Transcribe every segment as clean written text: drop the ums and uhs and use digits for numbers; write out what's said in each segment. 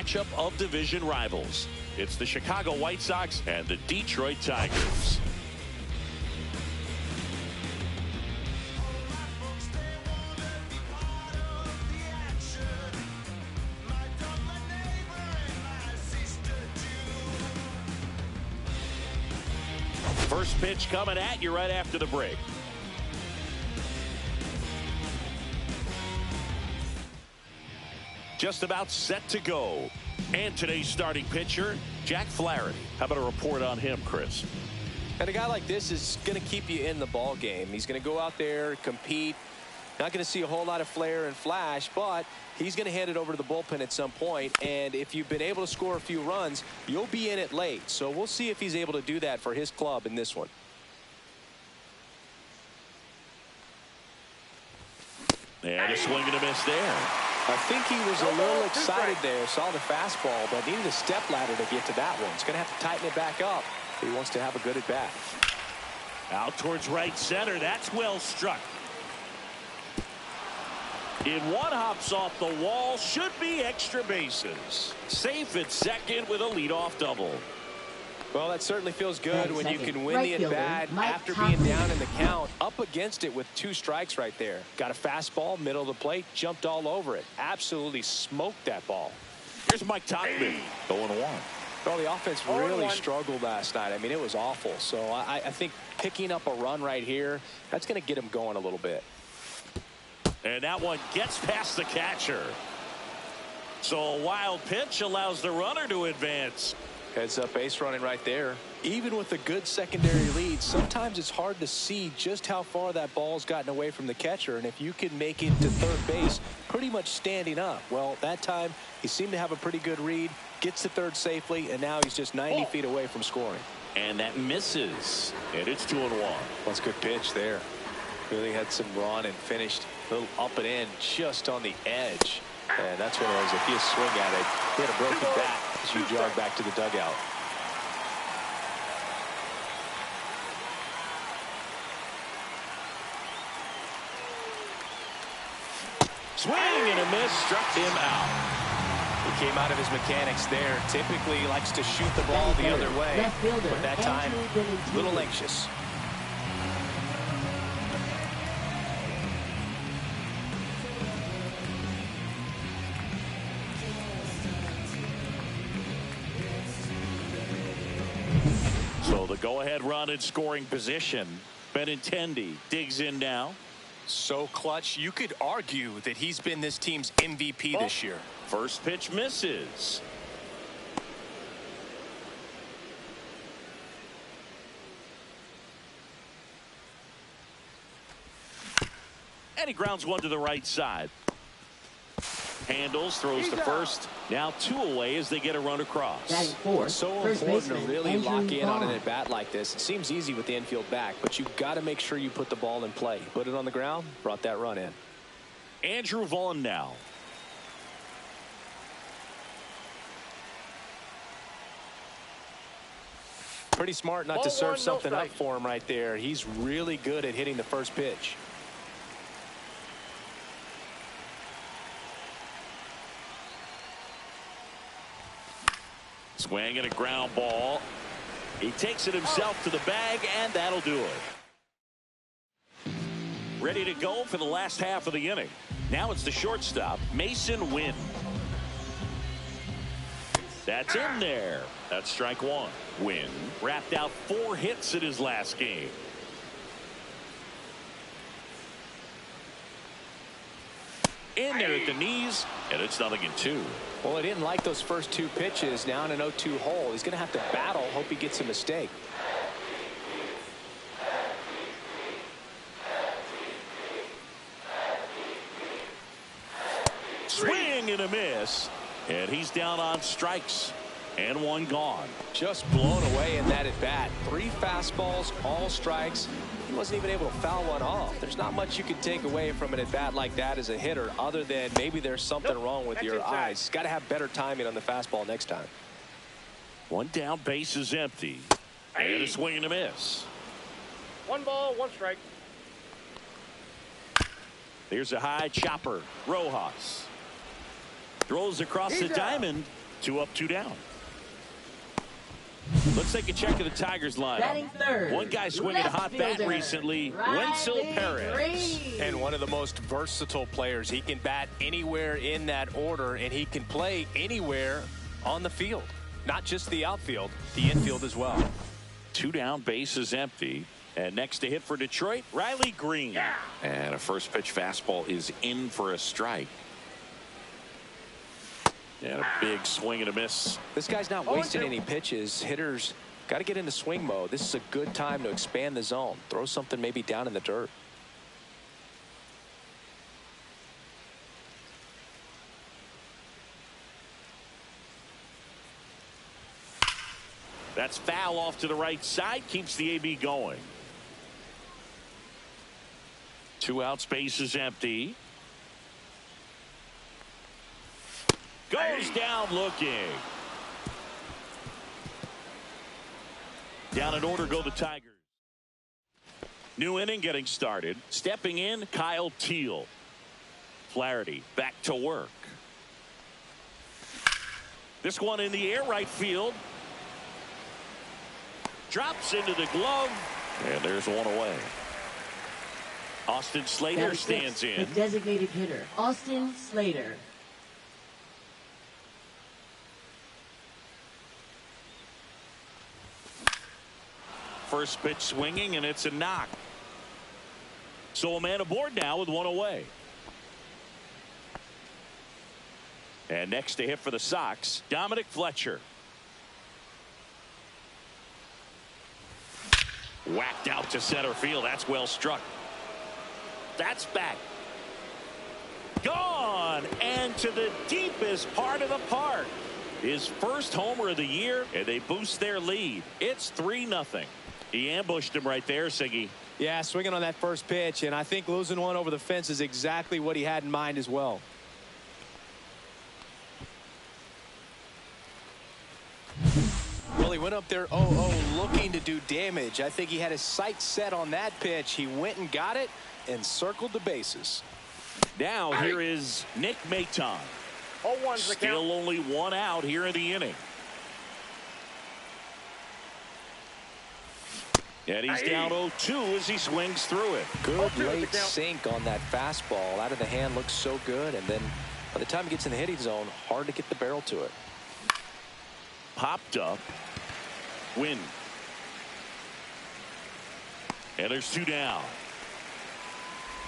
matchup of division rivals. It's the Chicago White Sox and the Detroit Tigers. First pitch coming at you right after the break. Just about set to go. And today's starting pitcher, Jack Flaherty. How about a report on him, Chris? And a guy like this is going to keep you in the ball game. He's going to go out there, compete. Not going to see a whole lot of flair and flash, but he's going to hand it over to the bullpen at some point. And if you've been able to score a few runs, you'll be in it late. So we'll see if he's able to do that for his club in this one. And a swing and a miss there. I think he was a little excited there, saw the fastball, but needed a step ladder to get to that one. He's going to have to tighten it back up if he wants to have a good at bat. Out towards right center. That's well struck. In one, hops off the wall. Should be extra bases. Safe at second with a leadoff double. Well, that certainly feels good when you can win the at-bat after being down in the count. Up against it with 2 strikes right there. Got a fastball, middle of the plate, jumped all over it. Absolutely smoked that ball. Here's Mike Tauchman, 0-1. Well, the offense really struggled last night. I mean, it was awful. So I think picking up a run right here, that's going to get him going a little bit. And that one gets past the catcher. So a wild pitch allows the runner to advance. Heads up base running right there. Even with a good secondary lead, sometimes it's hard to see just how far that ball's gotten away from the catcher. And if you can make it to third base pretty much standing up, well, that time he seemed to have a pretty good read, gets to third safely, and now he's just 90 feet away from scoring. And that misses. And it's 2-1. That's a good pitch there. Really had some run and finished a little up and in just on the edge. And that's what it was. If you swing at it, he had a broken bat as you jog back to the dugout. Swing and a miss, struck him out. He came out of his mechanics there. Typically he likes to shoot the ball the other way, but that time a little anxious. So the go-ahead run in scoring position. Benintendi digs in now. So clutch, you could argue that he's been this team's MVP this year. First pitch misses. And he grounds one to the right side. Handles, throws to first. Now 2 away as they get a run across. It's so important to really lock in on an at bat like this. It seems easy with the infield back, but you've got to make sure you put the ball in play. Put it on the ground, brought that run in. Andrew Vaughn now. Pretty smart not to serve something up for him right there. He's really good at hitting the first pitch. Swing and a ground ball. He takes it himself to the bag, and that'll do it. Ready to go for the last half of the inning. Now it's the shortstop, Masyn Winn. That's in there. That's strike 1. Winn wrapped out 4 hits in his last game. In there at the knees, and it's 0-2. Well, he didn't like those first 2 pitches. Now in an 0-2 hole, he's going to have to battle. Hope he gets a mistake. Swing and a miss, and he's down on strikes, and 1 gone. Just blown away in that at bat. 3 fastballs, all strikes. He wasn't even able to foul one off. There's not much you can take away from an at bat like that as a hitter, other than maybe there's something wrong with your eyes. Got to have better timing on the fastball next time. 1 down, base is empty, and a swing and a miss. 1 ball, 1 strike. Here's a high chopper. Rojas throws across the diamond. 2 up, 2 down. Let's take a check of the Tigers lineup. Batting third, one guy swinging a hot bat recently, Wenzel Perez. And one of the most versatile players. He can bat anywhere in that order, and he can play anywhere on the field. Not just the outfield, the infield as well. 2 down, bases empty. And next to hit for Detroit, Riley Green. And a first pitch fastball is in for a strike. And a big swing and a miss. This guy's not wasting any pitches. Hitters got to get into swing mode. This is a good time to expand the zone. Throw something maybe down in the dirt. That's foul off to the right side. Keeps the AB going. 2 outs, bases empty. Goes down looking. Down in order go the Tigers. New inning getting started. Stepping in, Kyle Teel. Flaherty back to work. This one in the air, right field. Drops into the glove. And there's one away. Austin Slater stands in. The designated hitter, Austin Slater. First pitch swinging, and it's a knock. So a man aboard now with 1 away. And next to hit for the Sox, Dominic Fletcher. Whacked out to center field. That's well struck. That's back. Gone. And to the deepest part of the park. His first homer of the year, and they boost their lead. It's 3-0. He ambushed him right there, Siggy. Yeah, swinging on that first pitch, and I think losing one over the fence is exactly what he had in mind as well. Well, he went up there 0-0 looking to do damage. I think he had his sights set on that pitch. He went and got it and circled the bases. Now here is Nick Maton. 0-1's the count. Still only 1 out here in the inning. And he's down 0-2 as he swings through it. Good late sink on that fastball. Out of the hand, looks so good. And then by the time he gets in the hitting zone, hard to get the barrel to it. Popped up. Win. And there's 2 down.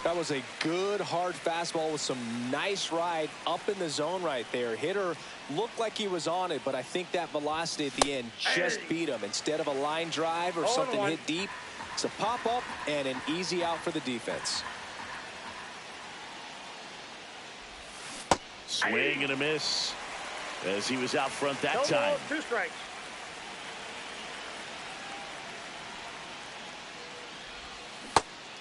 That was a good hard fastball with some nice ride up in the zone right there. Hitter looked like he was on it, but I think that velocity at the end just beat him. Instead of a line drive or something hit deep, it's a pop up and an easy out for the defense. Swing and a miss as he was out front that time. 2 strikes.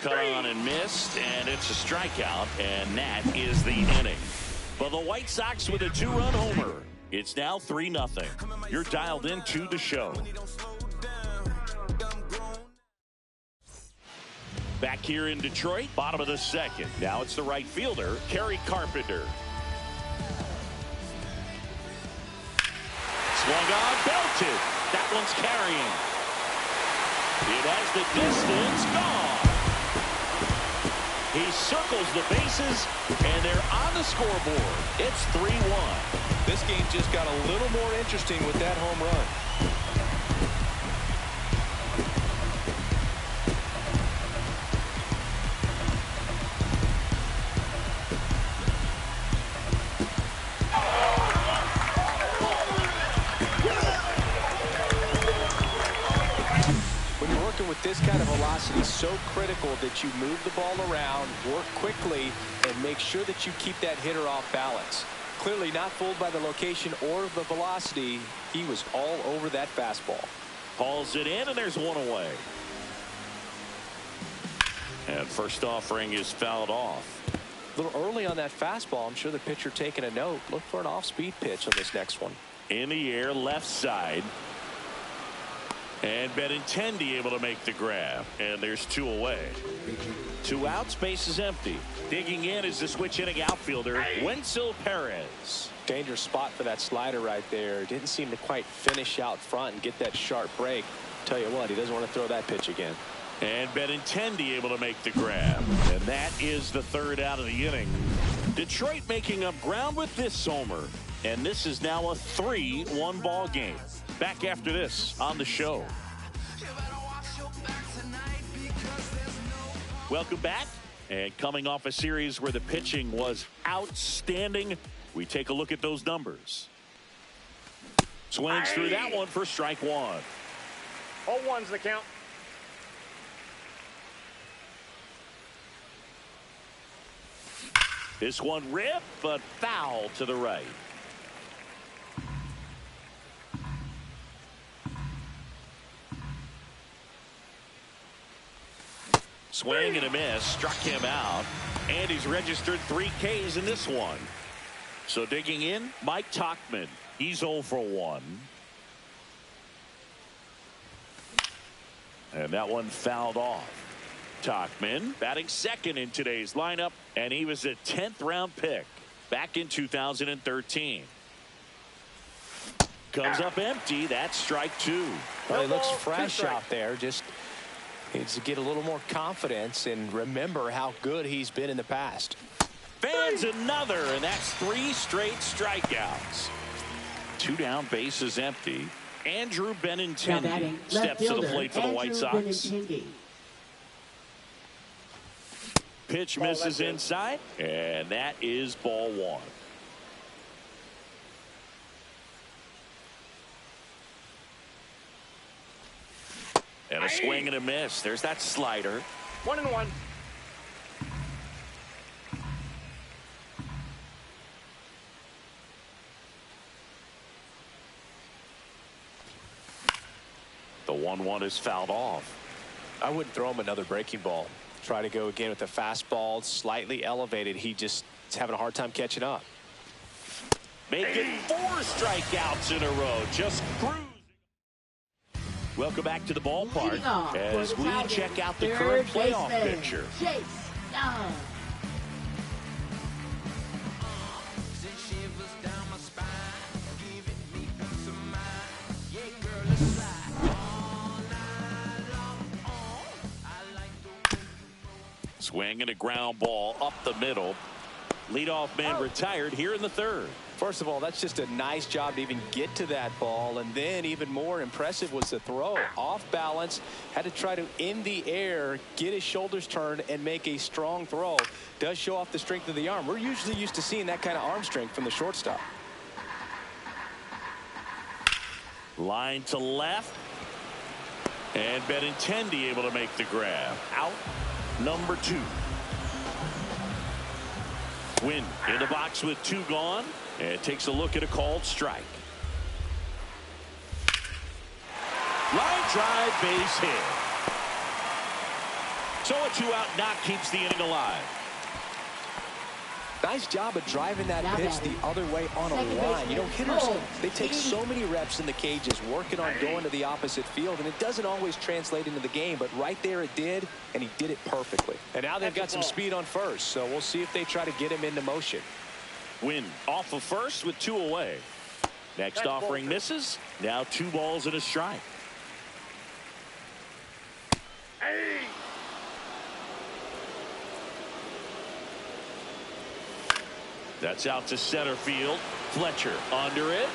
Cut on and missed, and it's a strikeout, and that is the inning. But the White Sox with a 2-run homer. It's now 3-0. You're dialed into the show. Back here in Detroit, bottom of the second. Now it's the right fielder, Kerry Carpenter. Swung on, belted. That one's carrying. It has the distance, gone. He circles the bases, and they're on the scoreboard. It's 3-1. This game just got a little more interesting with that home run. With this kind of velocity, so critical that you move the ball around, work quickly, and make sure that you keep that hitter off balance. Clearly not fooled by the location or the velocity. He was all over that fastball. Hauls it in, and there's 1 away. And first offering is fouled off. A little early on that fastball. I'm sure the pitcher taking a note. Look for an off-speed pitch on this next one. In the air, left side. And Benintendi able to make the grab. And there's 2 away. 2 outs, base is empty. Digging in is the switch hitting outfielder, Wenzel Perez. Dangerous spot for that slider right there. Didn't seem to quite finish out front and get that sharp break. Tell you what, he doesn't want to throw that pitch again. And Benintendi able to make the grab. And that is the 3rd out of the inning. Detroit making up ground with this homer. And this is now a 3-1 ball game. Back after this on the show. Welcome back. And coming off a series where the pitching was outstanding, we take a look at those numbers. Swings through that one for strike 1. 0-1's the count. This one ripped, but foul to the right. Swing and a miss, struck him out, and he's registered 3 Ks in this one. So digging in, Mike Tauchman. He's 0 for 1. And that one fouled off. Tauchman batting second in today's lineup, and he was a 10th round pick back in 2013. Comes up empty. That's strike 2. Well, he looks fresh out there. Just needs to get a little more confidence and remember how good he's been in the past. Fans another, and that's 3 straight strikeouts. 2 down, base is empty. Andrew Benintendi steps to the plate for the White Sox. Pitch misses inside, and that is ball 1. And a swing and a miss. There's that slider. 1-1. The 1-1 is fouled off. I wouldn't throw him another breaking ball. Try to go again with the fastball, slightly elevated. He just is having a hard time catching up. Making 4 strikeouts in a row. Just cruising. Welcome back to the ballpark as we check out the current playoff picture. Chase Young. Swing and a ground ball up the middle. Leadoff man retired here in the 3rd. First of all, that's just a nice job to even get to that ball. And then even more impressive was the throw. Off balance, had to try to, in the air, get his shoulders turned and make a strong throw. Does show off the strength of the arm. We're usually used to seeing that kind of arm strength from the shortstop. Line to left. And Benintendi able to make the grab. Out number 2. Win in the box with 2 gone. And takes a look at a called strike. Line drive, base hit. So a 2-out knock keeps the inning alive. Nice job of driving that pitch the other way on a line. You know, hitters, they take so many reps in the cages working on going to the opposite field, and it doesn't always translate into the game, but right there it did, and he did it perfectly. And now they've got some speed on first, so we'll see if they try to get him into motion. Win off of first with 2 away. Next offering misses. Now 2 balls and a strike. That's out to center field. Fletcher under it.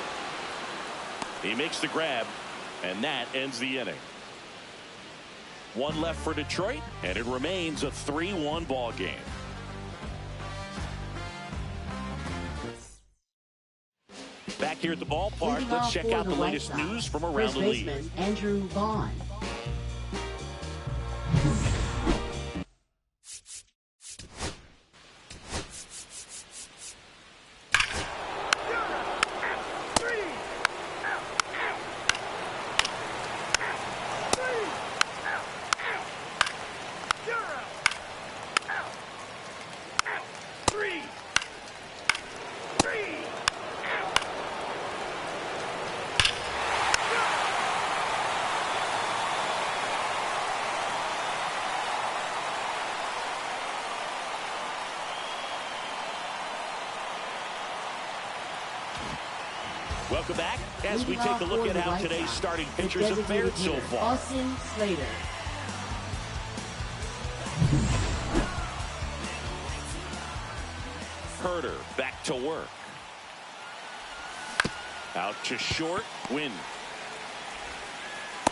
He makes the grab, and that ends the inning. 1 left for Detroit, and it remains a 3-1 ball game. Back here at the ballpark, let's check out the latest news from around the league. Andrew Vaughn. Welcome back as we take a look at how today's starting pitchers have fared so far. Austin Slater. Herder back to work. Out to short. Win.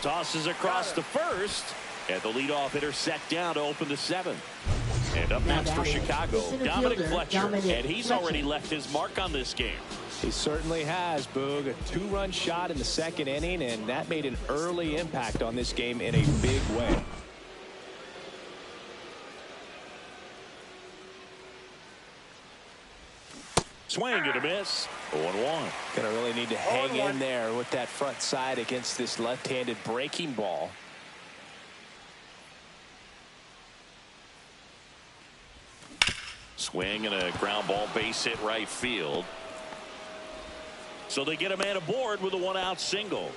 Tosses across to first. And the leadoff hitter set down to open the 7th. And up next for Chicago, Dominic Fletcher. And he's already left his mark on this game. He certainly has, Boog. A 2-run shot in the 2nd inning, and that made an early impact on this game in a big way. Swing and a miss. 0-1. Gonna really need to hang in there with that front side against this left-handed breaking ball. Swing and a ground ball, base hit right field. So they get a man aboard with a 1-out single.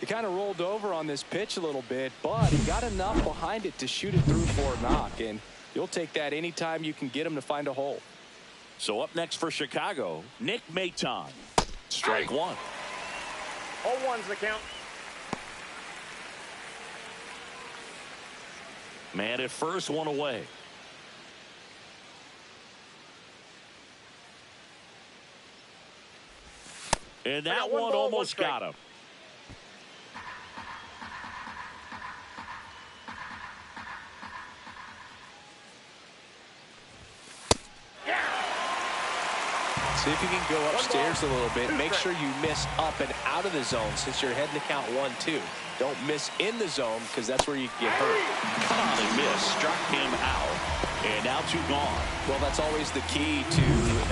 He kind of rolled over on this pitch a little bit, but he got enough behind it to shoot it through for a knock, and you'll take that anytime you can get him to find a hole. So up next for Chicago, Nick Maton. Strike one. 0-1's the count. Man at first, one away. And that one almost got him. See if you can go upstairs a little bit. Make sure you miss up and out of the zone since you're heading to count 1-2. Don't miss in the zone because that's where you get hurt. Come on and miss. Struck him out. And now 2 gone. Well, that's always the key to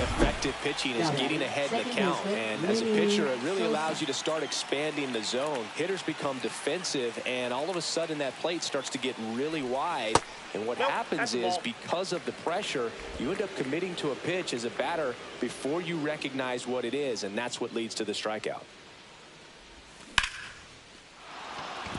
effective pitching is getting ahead in the count. And as a pitcher, it really allows you to start expanding the zone. Hitters become defensive, and all of a sudden that plate starts to get really wide. And what happens is because of the pressure, you end up committing to a pitch as a batter before you recognize what it is, and that's what leads to the strikeout.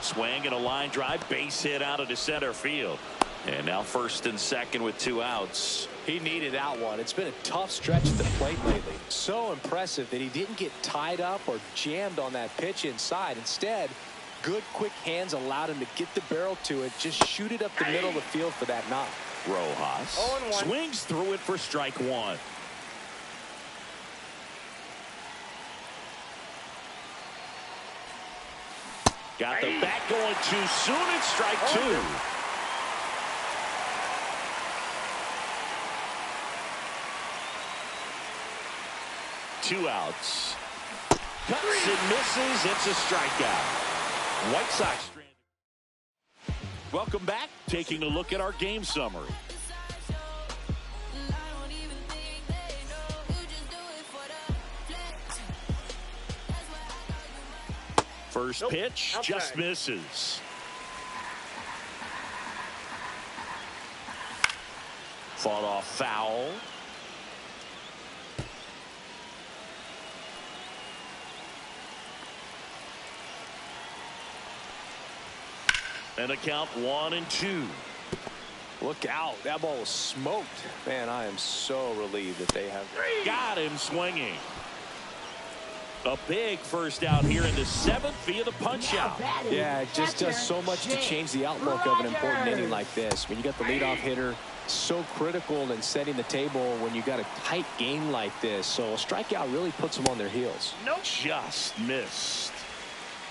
Swing and a line drive, base hit out into center field. And now first and second with 2 outs. He needed that one. It's been a tough stretch at the plate lately. So impressive that he didn't get tied up or jammed on that pitch inside. Instead, good quick hands allowed him to get the barrel to it, just shoot it up the middle of the field for that knock. Rojas swings through it for strike one. Got the bat going too soon. It's strike 2. Two outs. Cuts and misses. It's a strikeout. White Sox. Welcome back. Taking a look at our game summary. First pitch just misses. Fought off foul. And a count 1-2. Look out. That ball was smoked. Man, I am so relieved that they have got him swinging. A big first out here in the 7th via the punch out. Yeah, it just does so much to change the outlook of an important inning like this. When you got the leadoff hitter, so critical in setting the table when you got a tight game like this. So a strikeout really puts them on their heels. Just missed.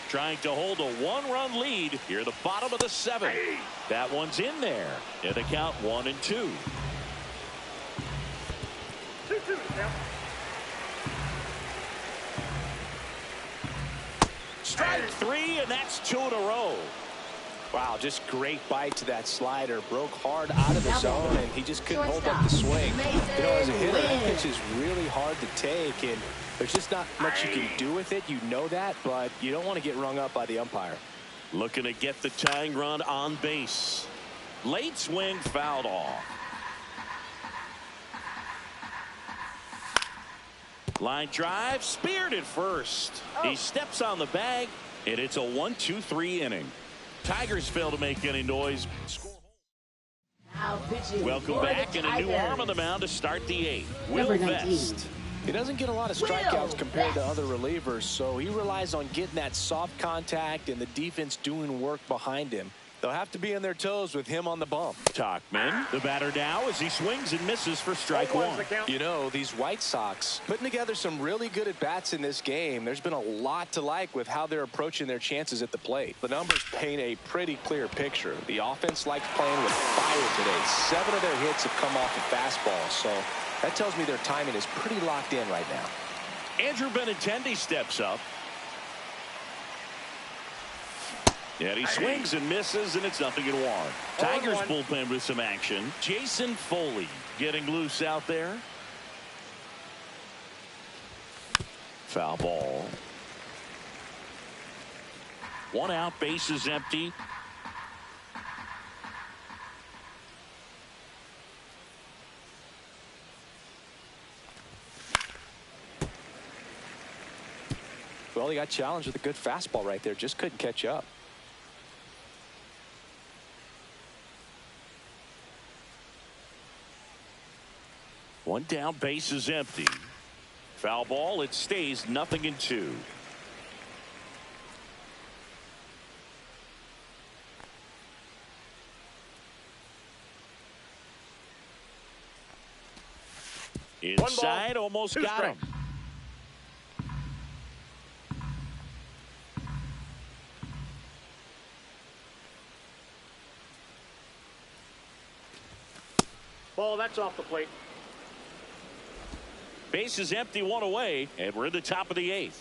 Trying to hold a 1-run lead here at the bottom of the 7th. That one's in there. And the count 1-2. 2-2 now. Strike 3, and that's 2 in a row. Wow, just great bite to that slider. Broke hard out of the zone, and he just couldn't hold up the swing. You know, as a hitter, that pitch is really hard to take, and there's just not much you can do with it. You know that, but you don't want to get rung up by the umpire. Looking to get the tying run on base. Late swing fouled off. Line drive, speared at first. He steps on the bag, and it's a 1-2-3 inning. Tigers fail to make any noise. Welcome back, and a new arm on the mound to start the 8th. Will Vest. He doesn't get a lot of strikeouts compared to other relievers, so he relies on getting that soft contact and the defense doing work behind him. They'll have to be on their toes with him on the bump. Tauchman, the batter now as he swings and misses for strike one. You know, these White Sox putting together some really good at-bats in this game. There's been a lot to like with how they're approaching their chances at the plate. The numbers paint a pretty clear picture. The offense likes playing with fire today. 7 of their hits have come off the fastball, so that tells me their timing is pretty locked in right now. Andrew Benintendi steps up. And he swings and misses, and it's 0-1. Tigers bullpen with some action. Jason Foley getting loose out there. Foul ball. 1 out, base is empty. Well, he got challenged with a good fastball right there. Just couldn't catch up. One down, base is empty. Foul ball, it stays 0-2. Inside, almost got him. Ball, that's off the plate. Base is empty, 1 away, and we're in the top of the 8th.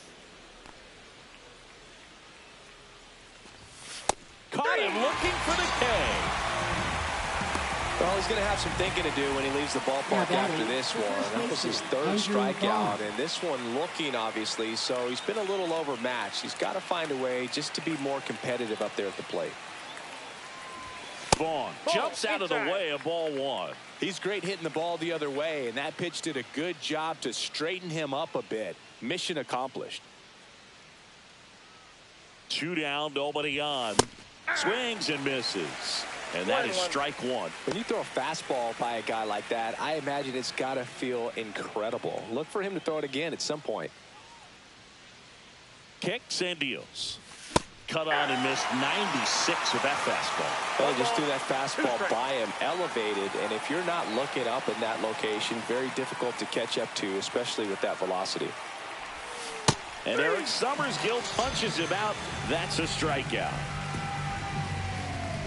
Caught him looking for the K. Well, he's going to have some thinking to do when he leaves the ballpark after this one. That was his 3rd strikeout, and this one looking, obviously, so he's been a little overmatched. He's got to find a way just to be more competitive up there at the plate. Vaughn jumps out of the way of ball 1. He's great hitting the ball the other way, and that pitch did a good job to straighten him up a bit. Mission accomplished. 2 down, nobody on. Swings and misses. And that is strike 1. When you throw a fastball by a guy like that, I imagine it's got to feel incredible. Look for him to throw it again at some point. Kicks and deals. Cut on and missed 96 with that fastball. Well, just threw that fastball by him, elevated, and if you're not looking up in that location, very difficult to catch up to, especially with that velocity. And Eric Summersgill punches him out. That's a strikeout.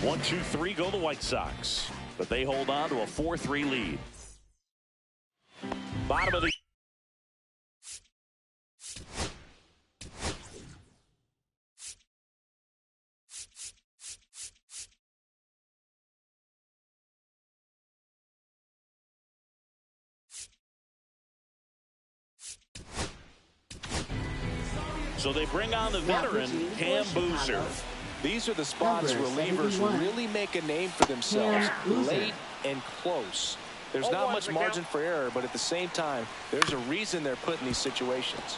1-2-3 go the White Sox, but they hold on to a 4-3 lead. Bottom of the so they bring on the veteran Cam Boozer. These are the spots relievers really make a name for themselves, late and close. There's not much margin for error, but at the same time, there's a reason they're put in these situations.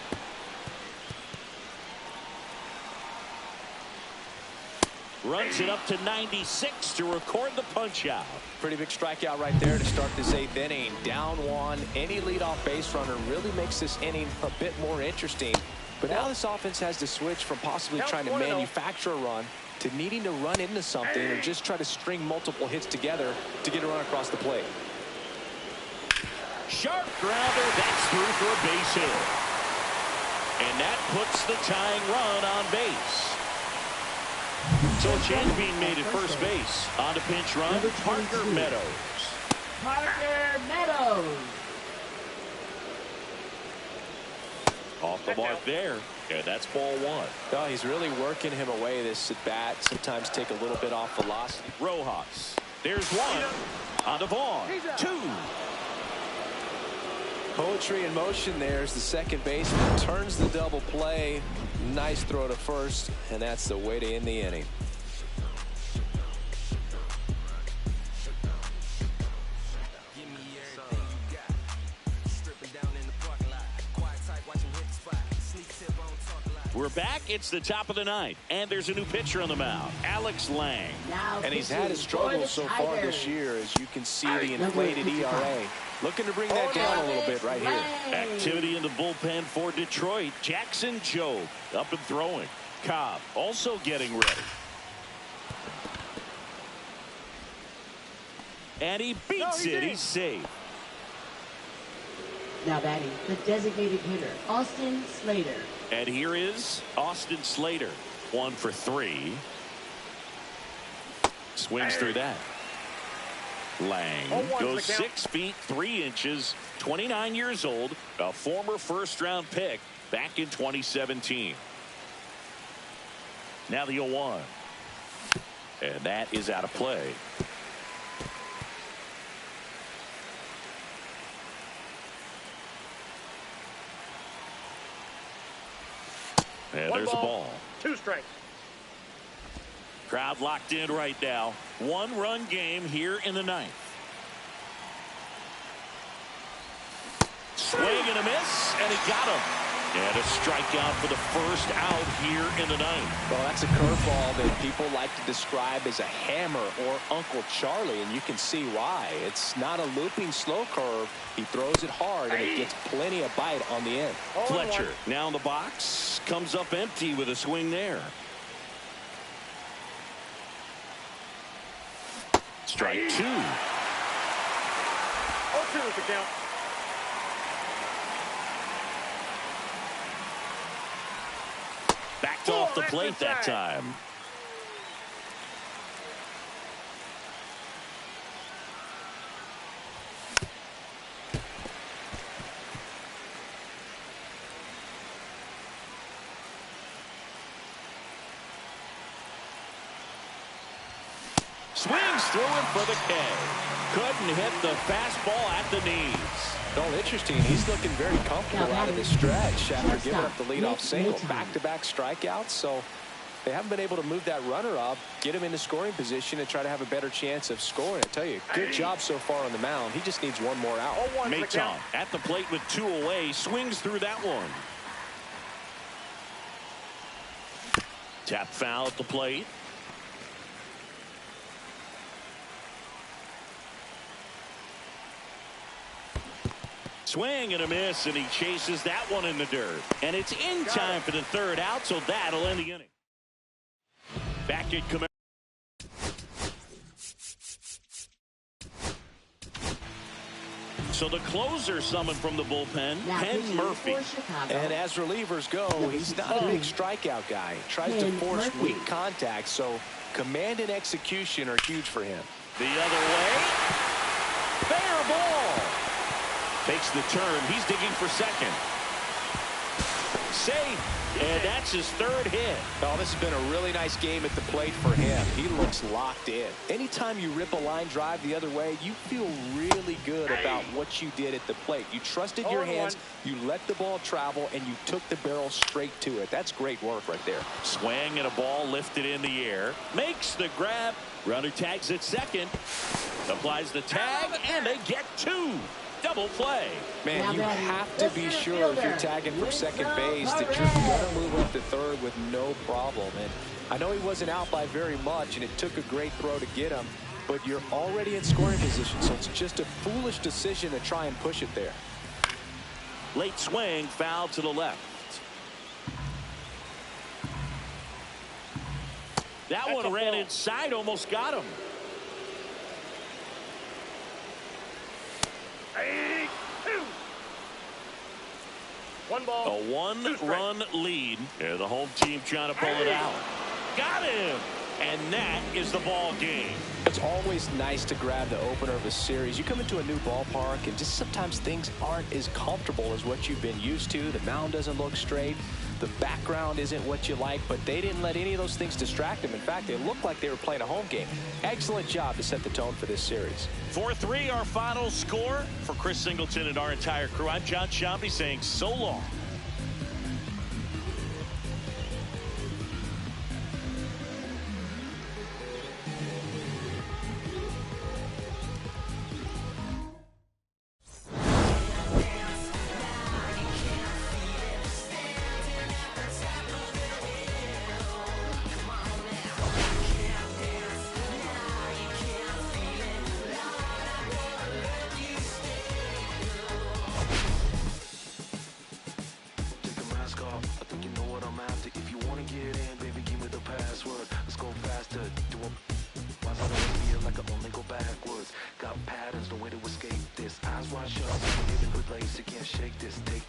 Runs it up to 96 to record the punch out. Pretty big strikeout right there to start this 8th inning. Down 1, any leadoff base runner really makes this inning a bit more interesting. But now this offense has to switch from possibly trying to manufacture a run to needing to run into something or just try to string multiple hits together to get a run across the plate. Sharp grounder, that's through for a base hit. And that puts the tying run on base. So a change being made at first base. On to pinch run, Parker Meadows. Parker Meadows. Off the mark there. And that's ball 1. Oh, he's really working him away this at bat. Sometimes take a little bit off velocity. Rojas. There's 1. On to Vaughn. 2. Poetry in motion there as the second baseman turns the double play. Nice throw to first, and that's the way to end the inning. We're back. It's the top of the ninth, and there's a new pitcher on the mound, Alex Lang. And he's had his struggles so far this year, as you can see the inflated ERA. Looking to bring that down a little bit right here. Activity in the bullpen for Detroit. Jackson Jobe up and throwing. Cobb also getting ready. And he beats it. He's safe. Now batting, the designated hitter, Austin Slater. And here is Austin Slater. 1 for 3. Swings through that. Lang goes 6 feet 3 inches. 29 years old. A former first-round pick back in 2017. Now the 0-1. And that is out of play. And there's a ball. 2 strikes. Crowd locked in right now. 1-run game here in the ninth. Swing and a miss, and he got him. And a strikeout for the first out here in the ninth. Well, that's a curveball that people like to describe as a hammer or Uncle Charlie, and you can see why. It's not a looping slow curve. He throws it hard, and it gets plenty of bite on the end. Fletcher now in the box. Comes up empty with a swing there. Strike 2. 0-2 is the count. Backed off the plate that time. Swings through it for the K. Couldn't hit the fastball at the knees. Well, interesting. He's looking very comfortable out of the stretch after giving up the leadoff single. Back-to-back strikeouts, so they haven't been able to move that runner up, get him into scoring position, and try to have a better chance of scoring. I tell you, good job so far on the mound. He just needs one more out. Maton at the plate with 2 away. Swings through that one. Tap foul at the plate. Swing and a miss, and he chases that one in the dirt. And it's in time for the third out, so that'll end the inning. Back at Camaro. So the closer summoned from the bullpen, Penn Murphy. And as relievers go, he's not a big strikeout guy. He tries to force weak contact, so command and execution are huge for him. The other way. Fair ball. Takes the turn. He's digging for second. Safe. And that's his third hit. Oh, this has been a really nice game at the plate for him. He looks locked in. Anytime you rip a line drive the other way, you feel really good about what you did at the plate. You trusted your hands, you let the ball travel, and you took the barrel straight to it. That's great work right there. Swing and a ball lifted in the air. Makes the grab. Runner tags at second. Applies the tag, and they get 2. Double play. Man, you have to be sure if you're tagging from second base that you're going to move up to third with no problem. And I know he wasn't out by very much, and it took a great throw to get him, but you're already in scoring position, so it's just a foolish decision to try and push it there. Late swing, foul to the left. That one ran inside, almost got him. 2. 1 ball. A 1-run lead. And the home team trying to pull it out. Got him. And that is the ball game. It's always nice to grab the opener of a series. You come into a new ballpark, and just sometimes things aren't as comfortable as what you've been used to. The mound doesn't look straight. The background isn't what you like, but they didn't let any of those things distract them. In fact, they looked like they were playing a home game. Excellent job to set the tone for this series. 4-3, our final score. For Chris Singleton and our entire crew, I'm John Sciambi saying so long. scarf. I think you know what I'm after. If you wanna get in, baby, give me the password. Let's go faster. Do a why I feel like I only go backwards. Got patterns, no way to escape this. Eyes wide shut, even good lace, you can't shake this. Take